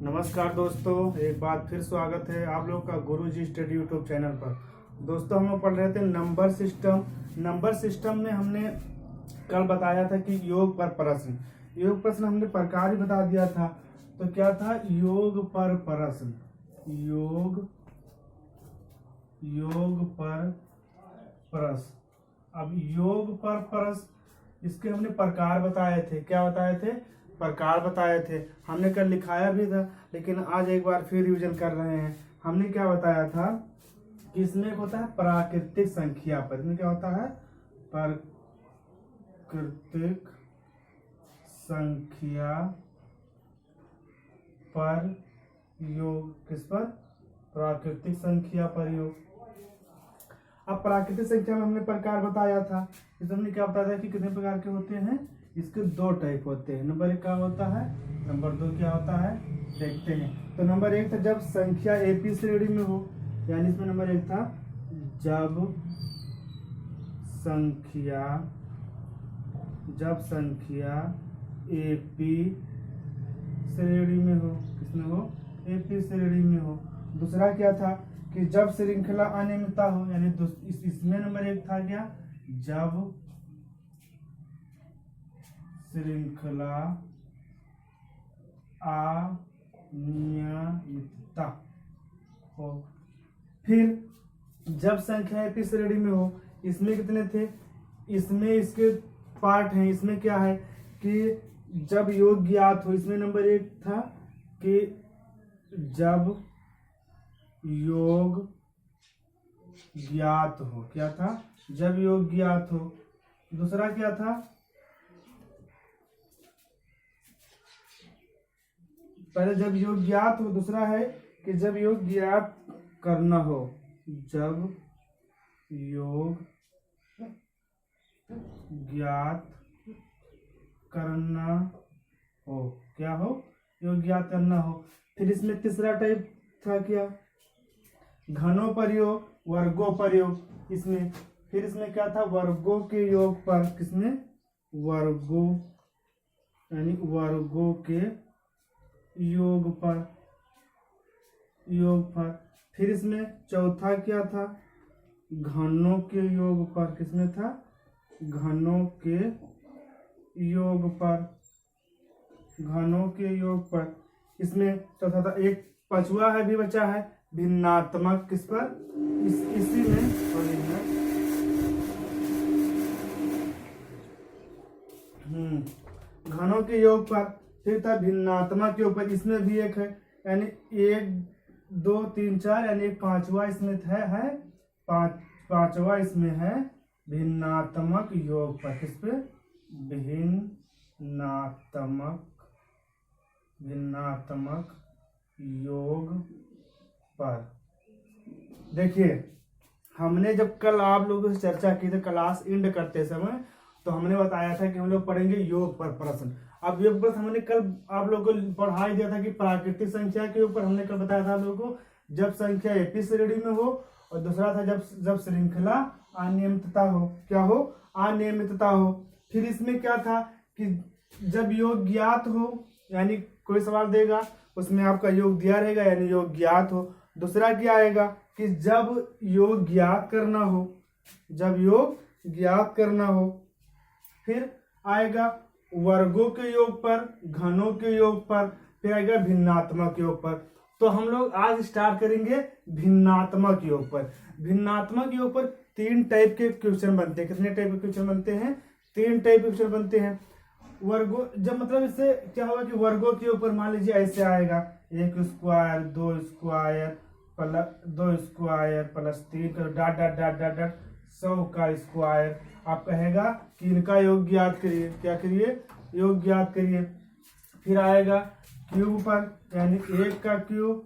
नमस्कार दोस्तों, एक बार फिर स्वागत है आप लोग का गुरुजी स्टडी यूट्यूब चैनल पर। दोस्तों, हम लोग पढ़ रहे थे नंबर सिस्टम में हमने कल बताया था कि योग पर प्रश्न हमने प्रकार ही बता दिया था। तो क्या था? योग पर प्रश्न। अब योग पर प्रश्न, इसके हमने प्रकार बताए थे। क्या बताए थे? प्रकार बताए थे। हमने कल लिखाया भी था, लेकिन आज एक बार फिर रिवीजन कर रहे हैं। हमने क्या बताया था कि इसमें एक होता है प्राकृतिक संख्या पर। इसमें क्या होता है? प्राकृतिक संख्या पर योग। किस पर? प्राकृतिक संख्या पर योग। अब प्राकृतिक संख्या में हमने प्रकार बताया था। इसमें हमने क्या बताया था कि कितने प्रकार के होते हैं? इसके दो टाइप होते हैं। नंबर एक क्या होता है, नंबर दो क्या होता है, देखते हैं। तो नंबर एक था जब संख्या एपी श्रेणी में हो, यानी इसमें नंबर एक था जब संख्या एपी श्रेणी में हो। किसमें हो? एपी श्रेणी में हो। दूसरा क्या था कि जब श्रृंखला अनियमितता हो, यानी इसमें नंबर एक था क्या? जब श्रृंखला अनियमितता हो। फिर जब संख्या एपी श्रेणी में हो, इसमें कितने थे? इसमें इसके पार्ट हैं। इसमें क्या है कि जब योग ज्ञात हो, इसमें नंबर एक था कि जब योग ज्ञात हो। क्या था? जब योग ज्ञात हो। दूसरा क्या था? पहले जब योग ज्ञात हो, दूसरा है कि जब योग ज्ञात करना हो। जब योग ज्ञात करना हो। क्या हो? योग ज्ञात करना हो। फिर इसमें तीसरा टाइप था क्या? घनों पर योग, वर्गों पर योग। इसमें फिर इसमें क्या था? वर्गों के योग पर। किसमें? वर्गों, यानी वर्गों के योग पर। फिर इसमें चौथा क्या था? घनों के योग पर। किसमें था? घनों के योग पर। इसमें चौथा था। एक पांचवा है भी बचा है, भिन्नात्मक। किस पर? इसी में घनों के योग पर। फिर था भिन्नात्मक के ऊपर। इसमें भी एक है, यानी 1 2 3 4, यानी एक पांचवा इसमें है पांचवा इसमें है भिन्नात्मक योग पर। किस पे? भिन्नात्मक योग पर। देखिए, हमने जब कल आप लोगों से चर्चा की थी क्लास एंड करते समय, तो हमने बताया था कि हम लोग पढ़ेंगे योग पर प्रश्न। अब योग पर हमने कल आप लोगों को पढ़ा दिया था कि प्राकृतिक संख्या के ऊपर हमने कल बताया था आप लोगों को जब संख्या एपी श्रेणी में हो, और दूसरा था जब श्रृंखला अनियमितता हो। क्या हो? अनियमितता हो। फिर इसमें क्या था कि जब योग ज्ञात हो, यानी कोई सवाल देगा उसमें आपका योग दिया रहेगा, यानी योग ज्ञात हो। दूसरा क्या आएगा कि जब योग ज्ञात करना हो। फिर आएगा वर्गों के योग पर, घनों के योग पर। फिर आएगा भिन्नात्मक योग पर। तो हम लोग आज स्टार्ट करेंगे भिन्नात्मक योग पर। भिन्नात्मक योग पर 3 टाइप के क्वेश्चन बनते हैं। कितने टाइप के क्वेश्चन बनते हैं? 3 टाइप के क्वेश्चन बनते हैं। वर्गों, जब मतलब इससे क्या होगा कि वर्गों के ऊपर मान लीजिए ऐसे आएगा 1 स्क्वायर 2 स्क्वायर प्लस 3 डॉट 100 का स्क्वायर। आप कहेगा कि इनका योग ज्ञात करिए। क्या करिए? योग ज्ञात करिए। फिर आएगा क्यूब पर, यानी 1 का क्यूब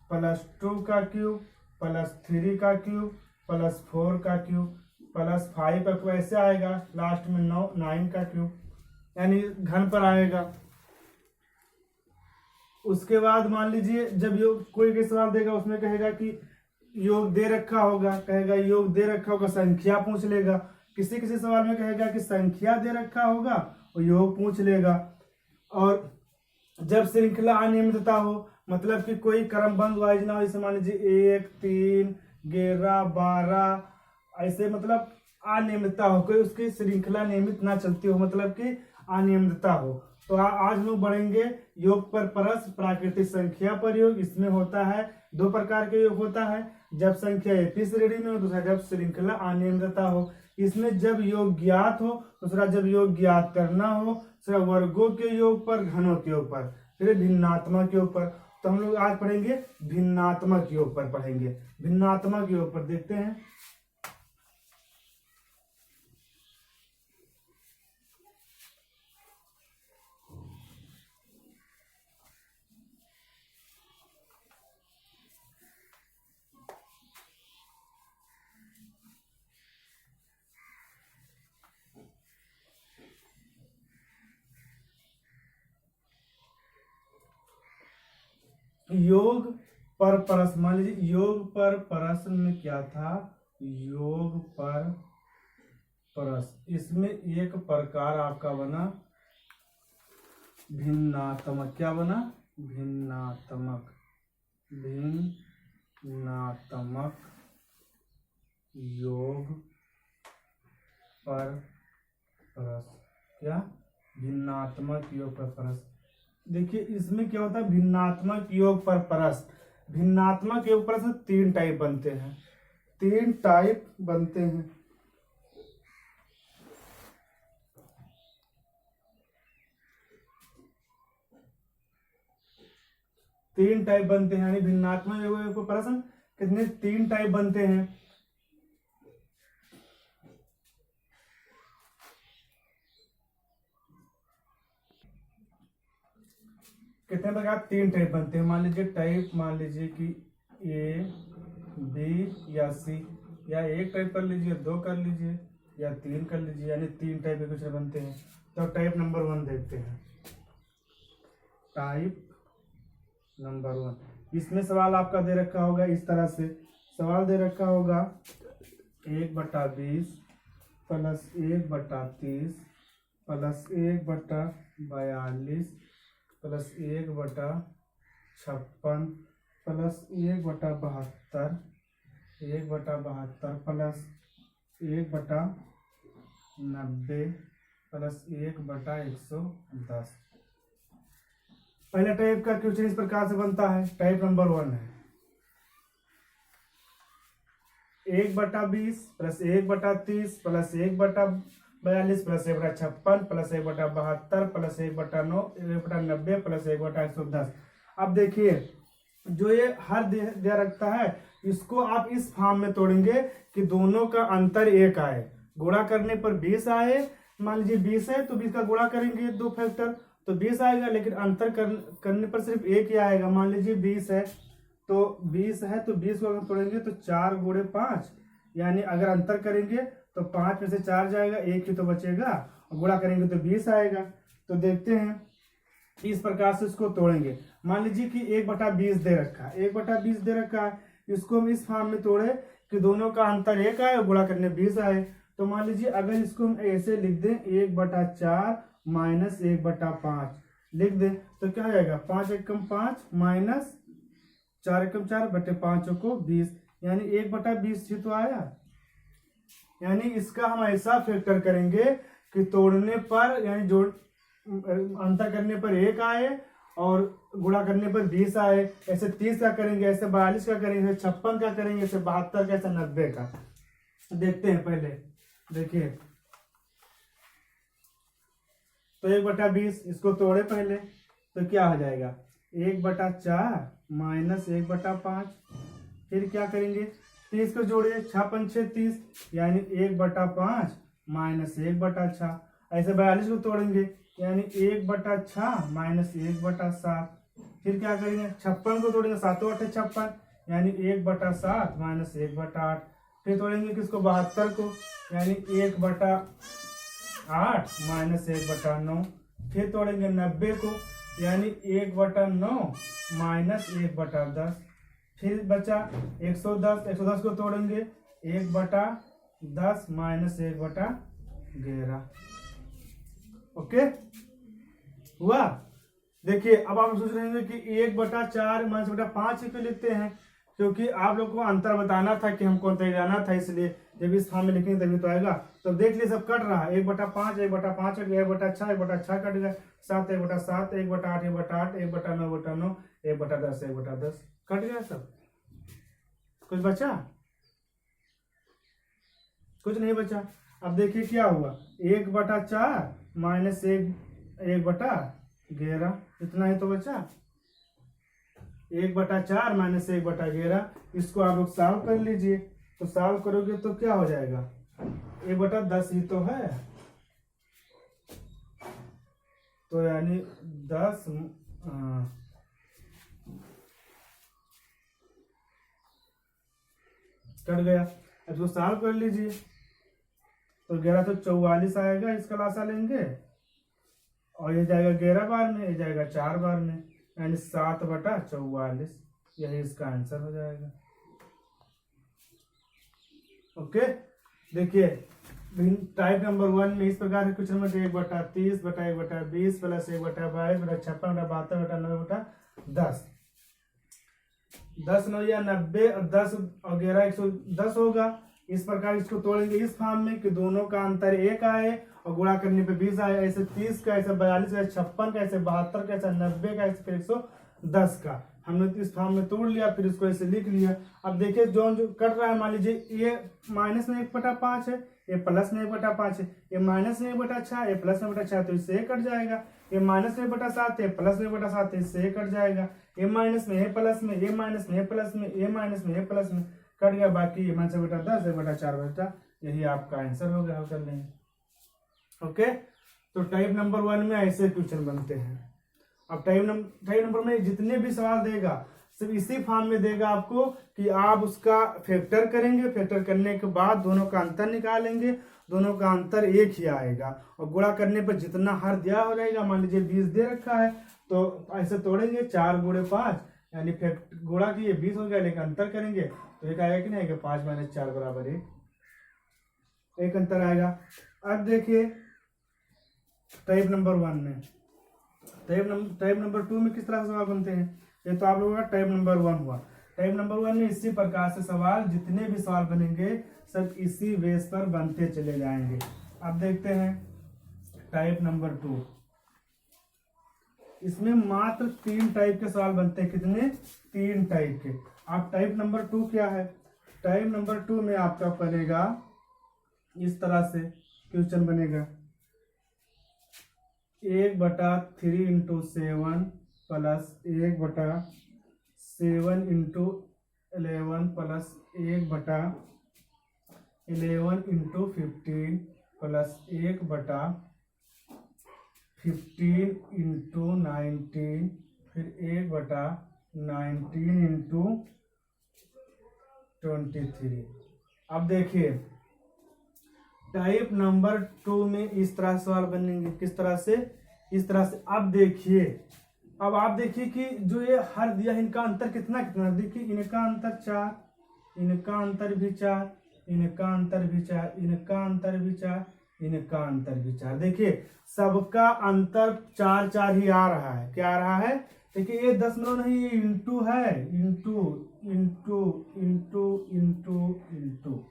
प्लस 2 का क्यूब प्लस 3 का क्यूब प्लस 4 का क्यूब प्लस 5 का क्यूब। ऐसे आएगा लास्ट में 9 का क्यूब, यानी घन पर आएगा। उसके बाद मान लीजिए जब योग कोई सवाल देगा, उसमें कहेगा कि योग दे रखा होगा, संख्या पूछ लेगा। किसी सवाल में कहेगा कि संख्या दे रखा होगा और योग पूछ लेगा। और जब श्रृंखला अनियमितता हो, मतलब कि कोई क्रमबद्ध वाइज ना हो। जैसे मान लीजिए 1, 3, 11, 12 ऐसे, मतलब अनियमितता हो, कोई उसकी श्रृंखला नियमित ना चलती हो, मतलब कि अनियमितता हो। तो आज हम लोग बढ़ेंगे योग पर परस्पर प्राकृतिक संख्या पर योग। इसमें होता है 2 प्रकार के योग होता है, जब संख्या एक ही श्रेणी में हो, दूसरा जब श्रृंखला अनियमितता हो। इसमें जब योग ज्ञात हो, दूसरा जब योग ज्ञात करना हो, दूसरा वर्गों के योग पर, घनों के योग पर, फिर भिन्नात्मक योग पर। तो हम लोग आज पढ़ेंगे भिन्नात्मक योग पर पढ़ेंगे। भिन्नात्मक योग पर देखते हैं। योग पर प्रश्न, मान लीजिए योग पर प्रश्न में क्या था, योग पर प्रश्न, इसमें एक प्रकार आपका बना भिन्नात्मक। क्या बना? भिन्नात्मक। भिन्नात्मक योग पर प्रश्न। क्या? भिन्नात्मक योग पर प्रश्न। देखिए इसमें क्या होता है, भिन्नात्मक योग पर प्रश्न। भिन्नात्मक योग प्रश्न 3 टाइप बनते हैं। 3 टाइप बनते हैं। यानी भिन्नात्मक योग पर प्रश्न कितने? 3 टाइप बनते हैं। कितने प्रकार? 3 टाइप बनते हैं। मान लीजिए टाइप, मान लीजिए कि A, B या C, या 1 टाइप कर लीजिए, 2 कर लीजिए, या 3 कर लीजिए, यानी 3 टाइप के क्वेश्चन बनते हैं। तो टाइप नंबर 1 देखते हैं। टाइप नंबर 1, इसमें सवाल आपका दे रखा होगा इस तरह से। सवाल दे रखा होगा 1/20 plus 1/30 plus 1/42 plus 1/56 plus 1/72 plus 1/90 plus 1/110। पहले टाइप का क्वेश्चन इस प्रकार से बनता है। टाइप नंबर 1 है 1/20 plus 1/30 plus 1/42 plus 1/56 plus 1/72 plus 1/90 plus 1/110। अब देखिए जो ये हर दे रखता है, इसको आप इस फॉर्म में तोड़ेंगे कि दोनों का अंतर 1 आए। गुणा करने पर 20 आए। मान लीजिए 20 है तो 20 का गुणा करेंगे 2 फैक्टर तो 20 आएगा, लेकिन अंतर करने पर सिर्फ 1 ही आएगा। मान लीजिए 20 है तो 20 को अगर तोड़ेंगे तो 4 गुणे 5, यानी अगर अंतर करेंगे तो 5 में से 4 जाएगा, 1 ही तो बचेगा, और गुणा करेंगे तो 20 आएगा। तो देखते हैं इस प्रकार से इसको तोड़ेंगे। मान लीजिए कि 1/20 दे रखा है, 1/20 दे रखा है, इसको हम इस फॉर्म में तोड़े कि दोनों का अंतर 1 आए और गुणा करने 20 आए। तो मान लीजिए अगर इसको हम ऐसे लिख दें 1/4 माइनस 1/5 लिख दें तो क्या हो जाएगा, 5 एकम 5 माइनस 4 एकम 4 बटे 5 को 20, यानी 1/20 ही तो आया। यानी इसका हम ऐसा फैक्टर करेंगे कि तोड़ने पर, यानी जोड़ अंतर करने पर 1 आए और गुणा करने पर 20 आए। ऐसे 30 का करेंगे, ऐसे 42 का करेंगे, ऐसे 56 का करेंगे, ऐसे 72 का, ऐसे 90 का। देखते हैं पहले। देखिए तो 1/20 इसको तोड़े पहले तो क्या हो जाएगा, 1/4 माइनस 1/5। फिर क्या करेंगे, 30 को जोड़िए, 6 पंचे 30, यानी 1/5 माइनस 1/6। ऐसे 42 को तोड़ेंगे, यानी 1/6 माइनस 1/7। फिर क्या करेंगे, 56 को तोड़ेंगे, 7 8 56, यानी 1/7 माइनस 1/8। फिर तोड़ेंगे किसको, 72 को, यानी 1/8 माइनस 1/9। फिर तोड़ेंगे 90 को, यानी 1/9 माइनस 1/10। फिर बचा 110, 110 को तोड़ेंगे 1/10 माइनस 1/11। ओके हुआ। देखिए अब आप सोच रहे हैं कि 1/4 -5 ही क्यों लिखते हैं, क्योंकि आप लोग को अंतर बताना था कि हमको अंतर जाना था, इसलिए जब इस फॉर्म में लिखेंगे तभी तो आएगा। तो देख लीजिए सब कट रहा है, 1/5 1/5 कट गया, 1/6 1/6 कट गया, 7 1/7 1/8 1/8 1/9 1/9 1/10 1/10 कट गया सब। कुछ बचा? कुछ नहीं बचा। अब देखिए क्या हुआ, 1/4 माइनस 1/11 इतना ही तो बचा। 1/4 माइनस 1/11, इसको आप लोग सॉल्व कर लीजिए। तो सॉल्व करोगे तो क्या हो जाएगा, 1/10 ही तो है, तो यानी 10 कट गया। अब इसको सॉल्व कर लीजिए, तो 11 तो 44 आएगा, इसका लासा लेंगे और ये जाएगा 11 बार में, ये जाएगा 4 बार में, यानी 7/44, यही इसका आंसर हो जाएगा। ओके, देखिए टाइप नंबर 1 में इस प्रकार के क्वेश्चन में 1/30/1/20 प्लस 1/22/56/72/90/10 10 9 या 90 और 10 और 11 110 होगा। इस प्रकार इसको तोड़ेंगे इस फॉर्म में कि दोनों का अंतर 1 आए और गुणा करने पे 20 आए। ऐसे 30 का, ऐसे 42 का, 56 का, ऐसे 72 का, ऐसे 90 का, ऐसे फिर 110 का हमने तो इस फॉर्म में तोड़ लिया, फिर इसको ऐसे लिख लिया। अब देखिए जो कट रहा है, मान लीजिए ये माइनस में 1/5 है, ये प्लस में 1/5 है, ये माइनस में 1/6, ये प्लस में 1/6, तो इससे कट जाएगा। ये माइनस में 1/7 है, प्लस में 1/7 है, इससे कट जाएगा। ये माइनस में, ये प्लस में, ये माइनस में, ये प्लस में, ये माइनस में, ये प्लस में, कट गया। बाकी ये -10 1/4 बचा, यही आपका आंसर हो गया। कर लेंगे। ओके, तो टाइप नंबर 1 में ऐसे क्वेश्चन बनते हैं। अब टाइप नंबर में जितने भी सवाल देगा सिर्फ इसी फॉर्म में देगा आपको कि आप उसका फैक्टर करेंगे, फैक्टर करने के बाद दोनों का अंतर निकालेंगे, दोनों का अंतर 1 ही आएगा और गुणा करने पर जितना हर दिया हो रहेगा, मान लीजिए 20 दे रखा है तो ऐसे तोड़ेंगे 4 × 5 यानी गुणा किए 20 हो गया, लेकिन अंतर करेंगे तो एक आएगा कि नहीं आएगा, 5 - 4 = 1, एक अंतर आएगा। अब देखिए टाइप नंबर 1 में, टाइप नंबर 2 में किस तरह से सवाल बनते हैं, ये तो आप लोगों का टाइप नंबर 1 हुआ। टाइप नंबर 1 में इसी प्रकार से सवाल, जितने भी सवाल बनेंगे सब इसी बेस पर बनते चले जाएंगे। अब देखते हैं टाइप नंबर 2, इसमें मात्र 3 टाइप के सवाल बनते हैं। कितने? 3 टाइप के। अब टाइप नंबर 2 क्या है, टाइप नंबर 2 में आपका बनेगा इस तरह से क्वेश्चन बनेगा, 1/3 × 7 प्लस 1/7 × 11 प्लस 1/11 × 15 प्लस 1/15 × 19 फिर 1/19 × 23। अब देखिए टाइप नंबर 2 में इस तरह सवाल बनेंगे। किस तरह से? इस तरह से। अब देखिए, अब आप देखिए कि जो ये हर दिया है इनका अंतर कितना कितना, देखिए इनका अंतर 4, इनका अंतर भी 4, इनका अंतर भी 4, इनका अंतर भी 4, इनका अंतर भी 4। देखिए सबका अंतर 4 4 ही आ रहा है। क्या आ रहा है? देखिए ये 10 नहीं, ये इंटू है, into into into into into.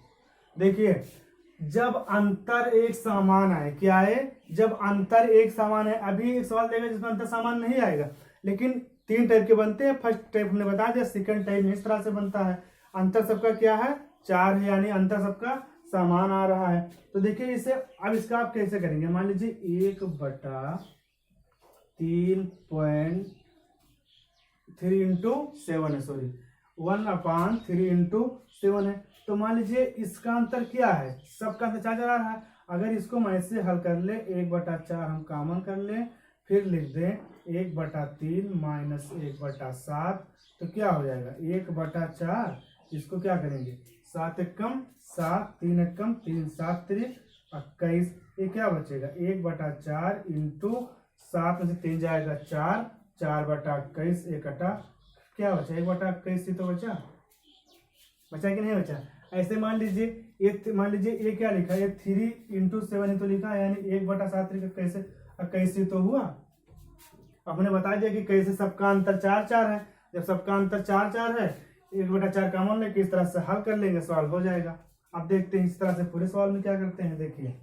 देखिए जब अंतर एक समान है, क्या है? जब अंतर एक समान है। अभी एक सवाल देगा जिसमें अंतर समान नहीं आएगा, लेकिन 3 टाइप के बनते हैं। फर्स्ट टाइप हमने बता दिया, सेकंड टाइप में इस तरह से बनता है। अंतर सबका क्या है? 4 है, यानी अंतर सबका समान आ रहा है। तो देखिए इसे, अब इसका आप कैसे करेंगे, मान लीजिए 1/3.3 × 7 है, सॉरी 1/3 × 7 है। तो मान लीजिए इसका अंतर क्या है? सबका अंतर 4 4 आ रहा है। अगर इसको मैं ऐसे हल कर ले, 1/4 हम कॉमन कर ले, फिर लिख दें 1/3 माइनस 1/7, तो क्या हो जाएगा 1/4। इसको क्या करेंगे, 7 × 1 = 7, 3 × 1 = 3, 7 × 3 = 21। ये क्या बचेगा 1/4 × 7 में से 3 जाएगा 4, 4/21 1 क्या बचा 1/21 ही तो बचा कि नहीं बचा? ऐसे मान लीजिए ये क्या लिखा है, ये 3 × 7 ही तो लिखा है, यानी 1/7 कैसे 21 ही तो हुआ। हमने बता दिया कि कैसे सबका अंतर 4 4 है। जब सबका अंतर 4 4 है, 1/4 कॉमन लेके इस तरह से हल कर लेंगे, सवाल हो जाएगा। अब देखते हैं इस तरह से पूरे सवाल में क्या करते हैं। देखिए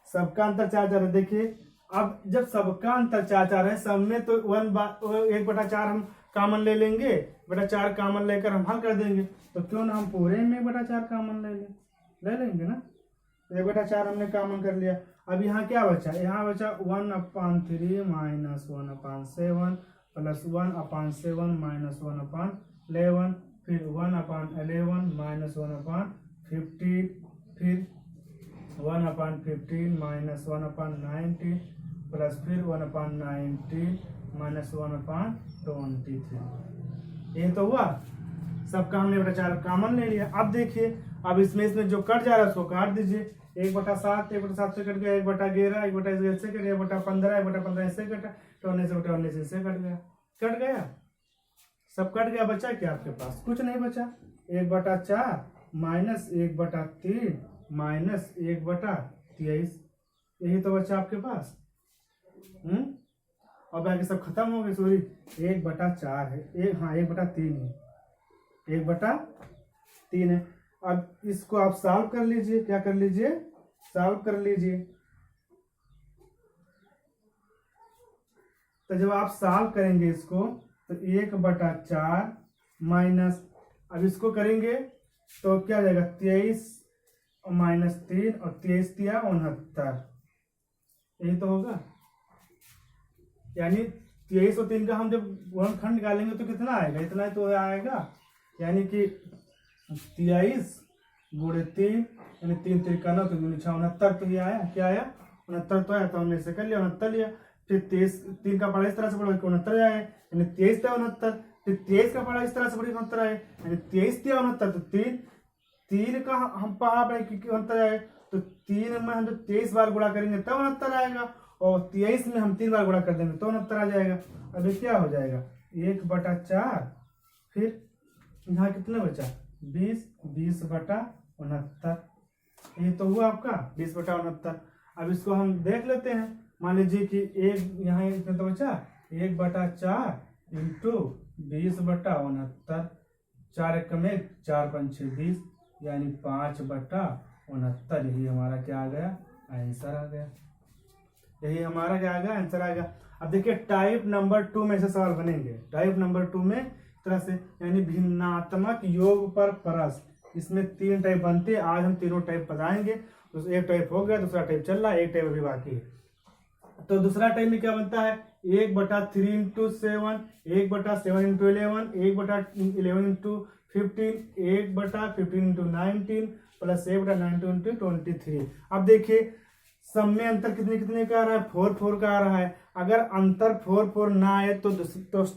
सबका अंतर 4 4 है। देखिए अब जब सबका अंतर 4 4 है, सब में तो 1/4 हम कॉमन ले लेंगे, 1/4 कॉमन लेकर हम हल कर देंगे। तो क्यों ना हम पूरे में 1/4 कॉमन ले लेंगे ना। 1/4 हमने कॉमन कर लिया। अब यहाँ क्या बचा, यहाँ बचा 1/3 माइनस 1/7 प्लस 1/7 माइनस 1/11, फिर 1/11 माइनस 1/15, फिर 1/15 माइनस 1/19 प्लस फिर 1/19 माइनस 1/23। ये तो हुआ, सबका हमने 1/4 कॉमन ले लिया। अब देखिए, अब इसमें जो कट जा रहा है उसको काट दीजिए। 1/7 1/7 से कट गया, 1/11 1/11 से कट गया, 1/15 1/15 से कटा, 19 से कट गया, सब कट गया। बचा क्या आपके पास, कुछ नहीं बचा। 1/4 माइनस 1/3 माइनस 1/23, यही तो बचा आपके पास। और बाकी सब खत्म हो गए। सॉरी 1/4 है, 1/3 है, 1/3 है। अब इसको आप सॉल्व कर लीजिए, क्या कर लीजिए, सॉल्व कर लीजिए। तो जब आप सॉल्व करेंगे इसको, तो 1/4 माइनस, अब इसको करेंगे तो क्या हो जाएगा, 23 माइनस 3 और 23 दिया 69, यही तो होगा। यानी 23 और 3 का हम जब गुणनखंड निकालेंगे तो कितना आएगा, इतना ही तो आएगा। यानी कि 23 गुणे 3 यानी 3 3 9 तो 69, तो ये आया, क्या आया 69 तो आया। तो हमने इसे कर लिया, 69 लिया। फिर 23 3 का पढ़ा इस तरह से पढ़ा 69 आया, यानी 23 था 69। फिर 23 का पढ़ा इस तरह से पढ़ी 69 आया, यानी 23 दिया 69। तो 3 का हम पढ़ा पड़े कि 69 आए, तो 3 में हम जब 23 बार गुणा करेंगे तब 69 आएगा, और 23 में हम 3 बार गुणा कर देंगे तो 69 आ जाएगा। अभी क्या हो जाएगा, 1/4, फिर यहाँ कितना बचा 20/69, ये तो हुआ आपका 20/69। अब इसको हम देख लेते हैं। मान लीजिए कि एक यहाँ इतना तो बचा 1/4 इंटू 20/69, 4 1 में 4 5 6 20, यानी 5/69। यही हमारा क्या आ गया, आंसर आ गया। यही हमारा क्या आ गया, आंसर आ गया। अब देखिए टाइप नंबर 2 में से सवाल बनेंगे। टाइप नंबर 2 में तरह से, यानी भिन्नात्मक योग पर प्रश्न। इसमें 3 टाइप बनते हैं। आज हम तीनों टाइप बताएंगे। तो एक टाइप हो गया, दूसरा टाइप चल रहा है, एक टाइप अभी बाकी है। तो दूसरा टाइप में क्या बनता है, 1/3 into 7, 1/7 into 11, 1/11 into 15, 1/15 into 19 plus 1/19 into 23। अब देखिए सब में अंतर कितने कितने का आ रहा है, 4 4 का आ रहा है। अगर अंतर 4 4 ना आए तो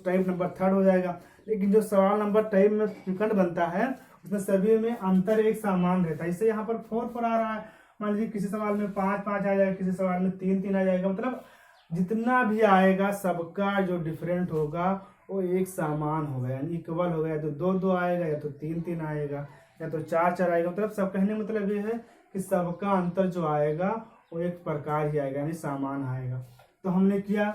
टाइप नंबर 3 हो जाएगा। लेकिन जो सवाल नंबर टाइप में विकर्ण बनता है उसमें सभी में अंतर एक समान रहता है। इससे यहाँ पर 4 4 आ रहा है। मान लीजिए किसी सवाल में 5 5 आ जाएगा, किसी सवाल में 3 3 आ जाएगा। मतलब जितना भी आएगा सबका जो डिफरेंट होगा वो एक समान होगा, यानी इक्वल होगा। या तो 2 2 आएगा, या तो 3 3 आएगा, या तो 4 4 आएगा। मतलब सब कहने मतलब ये है कि सबका अंतर जो आएगा वो एक प्रकार ही आएगा, यानी समान आएगा। तो हमने किया,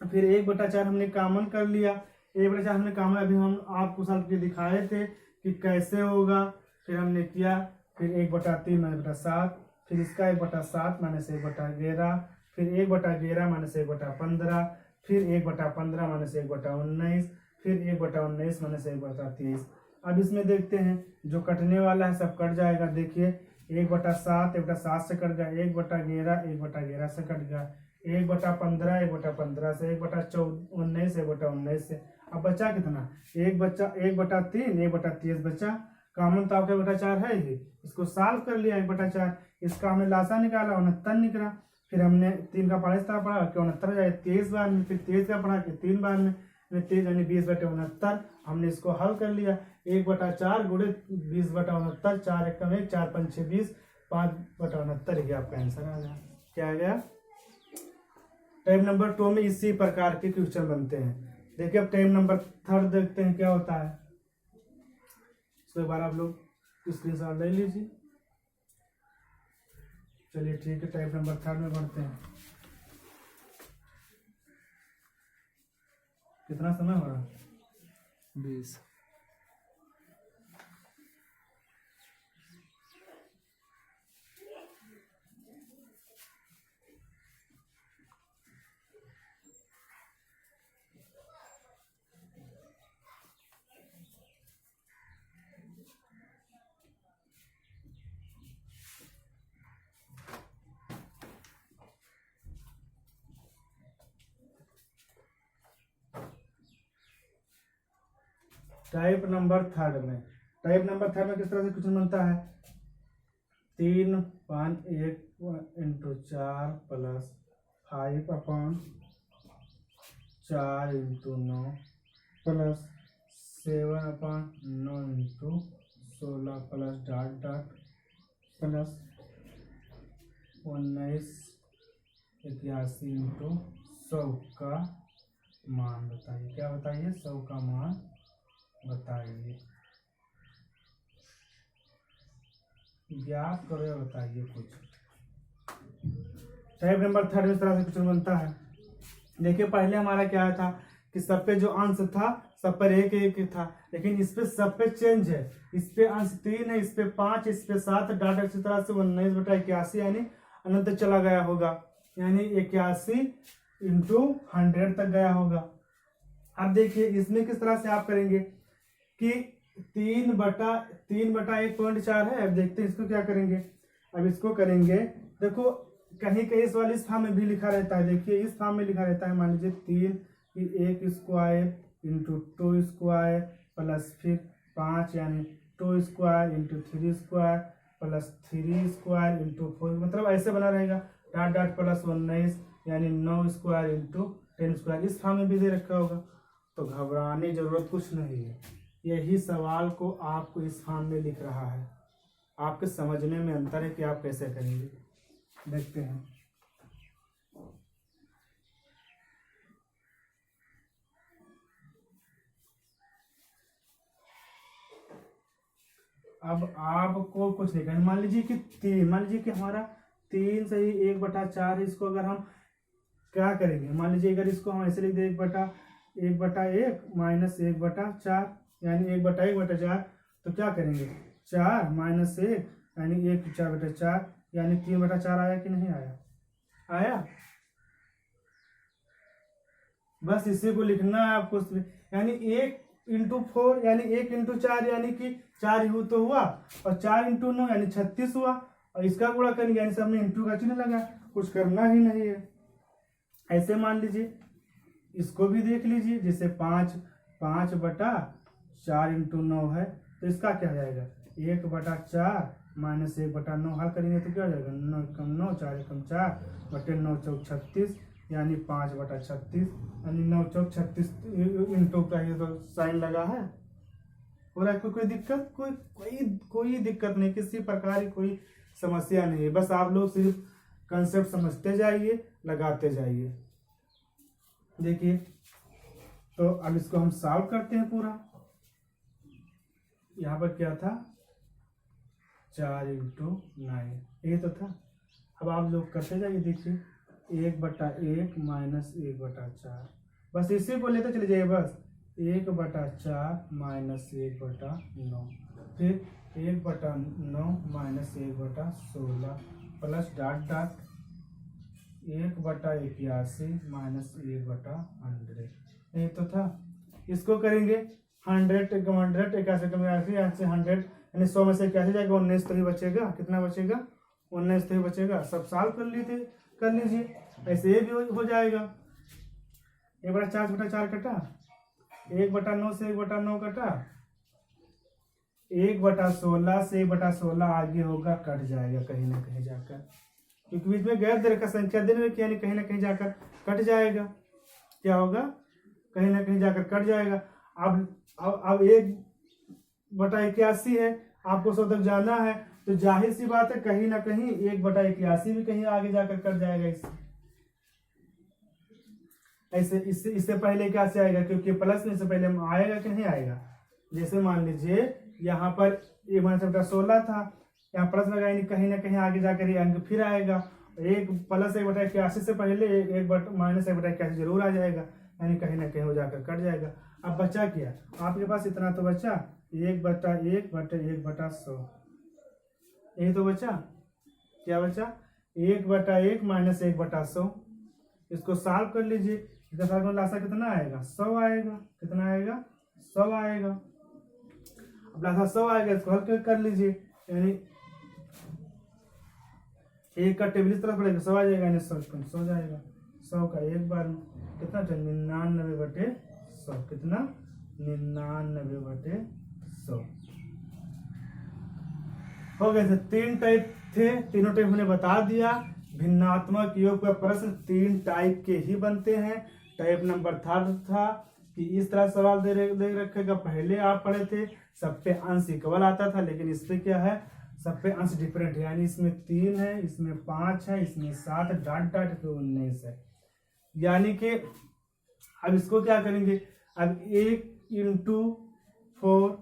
फिर 1/4 हमने कॉमन कर लिया। 1/4 हमने कॉमन, अभी हम आपको सॉल्व के दिखाए थे कि कैसे होगा। फिर हमने किया, फिर 1/3 माइनस 7, फिर इसका 1/7 माइनस 1/11, फिर 1/11 माइनस 1/15, फिर 1/15 माइनस 1/19, फिर 1/19 माइनस 1/23। अब इसमें देखते हैं जो कटने वाला है सब कट जाएगा। देखिए 1/7 1/7 से कट गया, 1/11 1/11 से कट गया, 1/15 1/15 से, 1/19 1/19 से। अब बचा कितना, 1/3 1/23 बचा। कॉमन तो आपका 1/4 है ही, इसको सॉल्व कर लिया 1/4। इसका हमने लासा निकाला 69 निकला। फिर हमने 3 का पढ़ा पढ़ा कि 69 जाए 23 बार में, फिर 23 का पढ़ा कि 3 बार में, 23 यानी 20/69। हमने इसको हल कर लिया। 1/4 गुणे 20/69, 4 1 में 4 5 6 20, 5/69 ही आपका आंसर आ गया। क्या आ गया, टाइप नंबर 2 में इसी प्रकार के क्वेश्चन बनते हैं। देखिए अब टाइप नंबर 3 देखते हैं क्या होता है। इसको एक बार आप लोग स्क्रीनशॉट ले लीजिए। चलिए ठीक है, टाइप नंबर 3 में बढ़ते हैं। कितना समय हो रहा? 20। टाइप नंबर 3 में किस तरह से क्वेश्चन बनता है? 3 5 1 into 4 plus 5 upon 4 into 9 plus 7 upon 9 into 16 plus dot dot plus 19 81 into 100 का मान बताइए। क्या बताइए? 100 का मान बताइए। ज्ञात करो या बताइए कुछ। टाइप नंबर 3 में इस तरह से क्वेश्चन बनता है। देखिए पहले हमारा क्या था कि सब पे जो अंश था सब पर एक एक था, लेकिन इस पे सब पे चेंज है। इस पे अंश 3 है, इस पे 5, इस पे 7 डाटा इसी तरह से 19/81 यानी अनंत चला गया होगा, यानी 81 इंटू 100 तक गया होगा। अब देखिए इसमें किस तरह से आप करेंगे कि 3/1.4 है। अब देखते हैं इसको क्या करेंगे। अब इसको करेंगे, देखो कहीं कहीं इस वाले इस फॉर्म में भी लिखा रहता है। देखिए इस फॉर्म में लिखा रहता है, मान लीजिए 3 की 1 स्क्वायर इंटू 2 स्क्वायर प्लस फिर 5 यानी 2 square into 3 square plus 3 square into 4, मतलब ऐसे बना रहेगा। डॉट डॉट प्लस 19 यानी 9 स्क्वायर इंटू 10 स्क्वायर, इस फॉर्म में भी दे रखा होगा। तो घबराने की जरूरत कुछ नहीं है, यही सवाल को आपको इस फॉर्म में लिख रहा है। आपके समझने में अंतर है कि आप कैसे करेंगे। देखते हैं। अब आपको कुछ नहीं करना। मान लीजिए कि हमारा 3 से ही 1/4 है। इसको अगर हम क्या करेंगे, मान लीजिए अगर इसको हम ऐसे लिख दें 1/1 माइनस 1/4 यानी 1/1/4, तो क्या करेंगे 4 माइनस 1 यानी 1/4 यानी 3/4 आया कि नहीं आया? आया। बस इसी को लिखना है आपको, यानी 1 इंटू 4 यानी 1 इंटू 4 यानी कि 4 ही तो हुआ, और 4 इंटू 9 यानी 36 हुआ, और इसका गुणा करेंगे यानी सबने इंटू का चिन्ह लगा, कुछ करना ही नहीं है। ऐसे मान लीजिए इसको भी देख लीजिए, जैसे 5/4 इंटू 9 है, तो इसका क्या हो जाएगा 1/4 माइनस 1/9 हल करेंगे तो क्या हो जाएगा 9 कम 9 4 कम 4 बटे 9 चौक 36 यानी 5/36 यानी 9 चौक 36 इंटू का ये तो साइन लगा है। हो रहा है कोई दिक्कत? कोई दिक्कत नहीं, किसी प्रकार की कोई समस्या नहीं है। बस आप लोग सिर्फ कंसेप्ट समझते जाइए, लगाते जाइए। देखिए तो अब इसको हम सॉल्व करते हैं पूरा। यहाँ पर क्या था 4 इंटू 9 ये तो था। अब आप लोग करते जाइए। देखिए 1/1 माइनस 1/4, बस इसी को लेते चले जाइए। बस 1/4 माइनस 1/9 फिर 1/9 minus 1/16 plus dot dot 1/81 minus 1/100 ये तो था। इसको करेंगे 100 81 कम 100 यानी 100 में से 81 जाएगा, 19 तो ही बचेगा। कितना बचेगा 19 तो ही बचेगा। सब सॉल्व कर लीजिए, ऐसे ये भी हो जाएगा। 1/4 कटा, 1/9 से 1/9 कटा, 1/16 से 1/16 आगे होगा, कट जाएगा कहीं ना कहीं जाकर, क्योंकि बीच में गैर दर का संख्या देने में यानी कहीं ना कहीं जाकर कट जाएगा। क्या होगा कहीं ना कहीं जाकर कट जाएगा। अब 1/81 है, आपको 100 तक जाना है, तो जाहिर सी बात है कहीं ना कहीं 1/81 भी कहीं आगे जाकर कट जाएगा। इससे पहले क्या से आएगा, क्योंकि प्लस में से पहले आएगा कि नहीं आएगा। जैसे मान लीजिए यहाँ पर ये -16 था, यहाँ प्लस लगाएंगे, कहीं ना कहीं आगे जाकर ये अंक फिर आएगा। एक प्लस 1/81 से पहले एक माइनस 1/81 जरूर आ जाएगा, यानी कहीं ना कहीं हो जाकर कट जाएगा। अब बचा क्या आपके पास, इतना तो बचा 1/1/1/100, यही तो बचा। क्या बचा 1/1 माइनस 1/100। इसको सॉल्व कर लीजिए, इसका सॉल्व करने लासा कितना आएगा 100 आएगा। कितना आएगा 100 आएगा। अब लासा 100 आएगा, इसको हल कर लीजिए, यानी एक का टेबल इस तरफ पड़ेगा 100 आ जाएगा, यानी 100 जाएगा। 100 का एक बार में कितना 99/100, कितना 99/100 हो गए थे। 3 टाइप थे, तीनों टाइप हमने बता दिया। भिन्नात्मक योग का प्रश्न 3 टाइप के ही बनते हैं। टाइप नंबर 3 था कि इस तरह सवाल दे रखेगा। पहले आप पढ़े थे सब पे अंश इक्वल आता था, लेकिन इस पे क्या है, सब पे अंश डिफरेंट है, यानी इसमें 3 है, इसमें 5 है, इसमें 7 डॉट डॉट पे 19 है। यानी कि अब इसको क्या करेंगे, अब 1 × 4,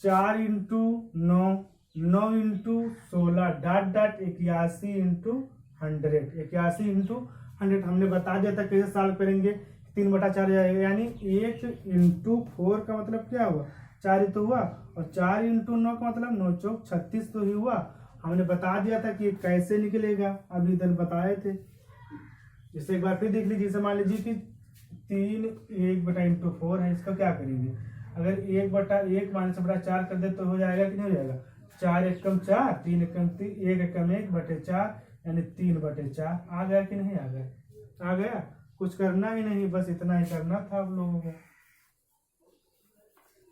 4 × 9, 9 × 16 डॉट डॉट 81 × 100, 81 × 100 हमने बता दिया था कैसे सॉल्व करेंगे। 3/4 जाएगा, यानी 1 × 4 का मतलब क्या हुआ 4 ही तो हुआ, और 4 × 9 का मतलब 9 चौक 36 तो ही हुआ। हमने बता दिया था कि कैसे निकलेगा, अभी इधर बताए थे। इसे एक बार फिर देख लीजिए। जैसे मान लीजिए कि 3 1/4 है, इसका क्या करेंगे, अगर 1/1 -4 कर दे तो हो जाएगा कि नहीं हो जाएगा। 4 एकम 4, 3 एकम 3, 1 एकम 1/4, यानी 3/4 आ गया कि नहीं आ गया। आ गया, कुछ करना ही नहीं, बस इतना ही करना था आप लोगों को,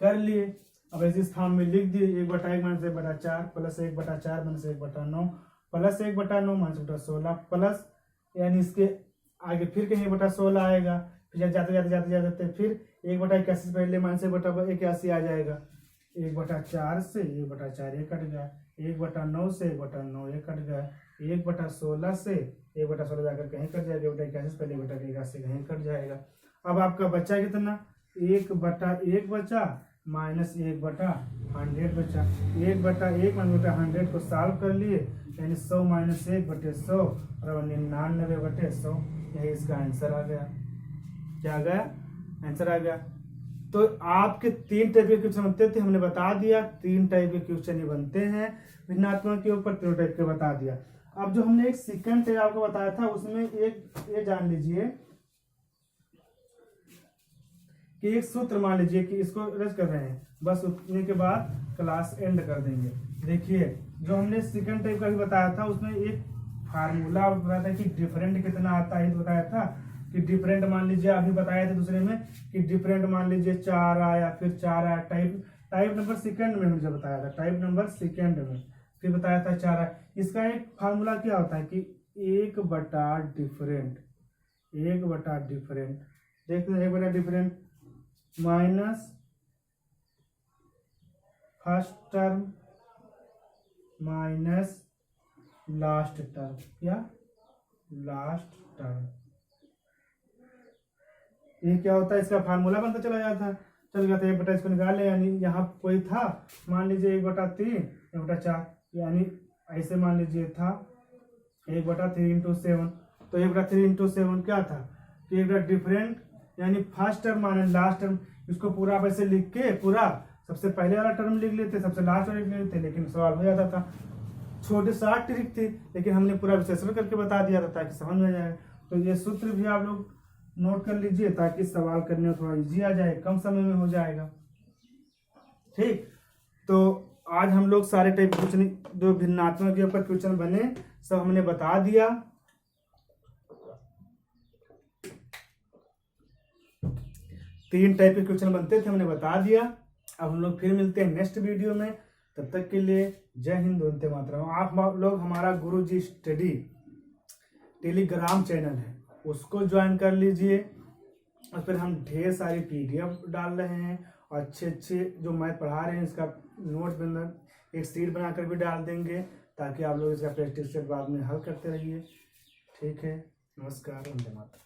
कर लिए। अब ऐसे स्थान में लिख दिए 1/1 - 1/4 प्लस 1/4 - 1/9 प्लस 1/9 - 1/16 प्लस, यानी इसके आगे फिर कहीं 1/16 आएगा, फिर जाते जाते जाते जाते फिर 1/81 से पहले -1/81 आ जाएगा। 1/4 से 1/4 ये कट गया, 1/9 से 1/9 ये कट गया, 1/16 से 1/16 जाकर कहीं कट जाएगा, 1/81 से पहले 1/81 कहीं कट जाएगा। अब आपका बचा कितना 1/1 बचा माइनस 1/100 बचा। 1/1 - 100 को सॉल्व कर लिए, यानी 100 - 1/100 और 99/100, यही इसका आंसर आ गया। क्या आ गया, आंसर आ गया। तो आपके 3 टाइप के क्वेश्चन बनते थे, हमने बता दिया 3 टाइप के क्वेश्चन ही बनते हैं भिन्नात्मक के ऊपर, 3 टाइप के बता दिया। अब जो हमने एक सेकंड टाइप आपको बताया था, उसमें एक ये जान लीजिए कि एक सूत्र मान लीजिए कि इसको रच कर रहे हैं, बस उतने के बाद क्लास एंड कर देंगे। देखिए जो हमने सेकंड टाइप का भी बताया था, उसमें एक फार्मूला बताया था कि डिफरेंट कितना आता है, तो बताया था कि डिफरेंट मान लीजिए, अभी बताया था दूसरे में कि डिफरेंट मान लीजिए 4 आया, फिर 4 आया। टाइप नंबर सेकंड में मुझे बताया था, टाइप नंबर सेकंड में फिर बताया था 4 आया। इसका एक फार्मूला क्या होता है कि 1/डिफरेंट, 1/डिफरेंट देखते हैं, 1/डिफरेंट minus first term minus last term, या लास्ट टर्म, ये क्या होता है, इसका फार्मूला बनता चला जाता है, चल गया था। 1/, इसको निकाले, यानी यहाँ कोई था मान लीजिए 1/3 1/4, यानी ऐसे मान लीजिए था 1/3 × 7, तो 1/3 × 7 क्या था कि 1/डिफरेंट, यानी first term minus last term. इसको पूरा वैसे लिख के पूरा सबसे पहले वाला टर्म लिख लेते, सबसे लास्ट वाला लिख लेते, लेकिन सवाल हो जाता था। छोटे 60 ट्रिक थी, लेकिन हमने पूरा विश्लेषण करके बता दिया था ताकि समझ में जाए। तो ये सूत्र भी आप लोग नोट कर लीजिए ताकि सवाल करने में थोड़ा इजी आ जाए, कम समय में हो जाएगा। ठीक, तो आज हम लोग सारे टाइप क्वेश्चन जो भिन्नात्मक के ऊपर क्वेश्चन बने सब हमने बता दिया। 3 टाइप के क्वेश्चन बनते थे, हमने बता दिया। अब हम लोग फिर मिलते हैं नेक्स्ट वीडियो में, तब तक के लिए जय हिंद, वंदे मातरम। आप लोग हमारा गुरुजी स्टडी टेलीग्राम चैनल है, उसको ज्वाइन कर लीजिए, और फिर हम ढेर सारी PDF डाल रहे हैं, और अच्छे अच्छे जो मैथ पढ़ा रहे हैं इसका नोट बना, एक सीट बनाकर भी डाल देंगे, ताकि आप लोग इसका प्रैक्टिस बाद में हल करते रहिए। ठीक है, नमस्कार, वंदे मातरम।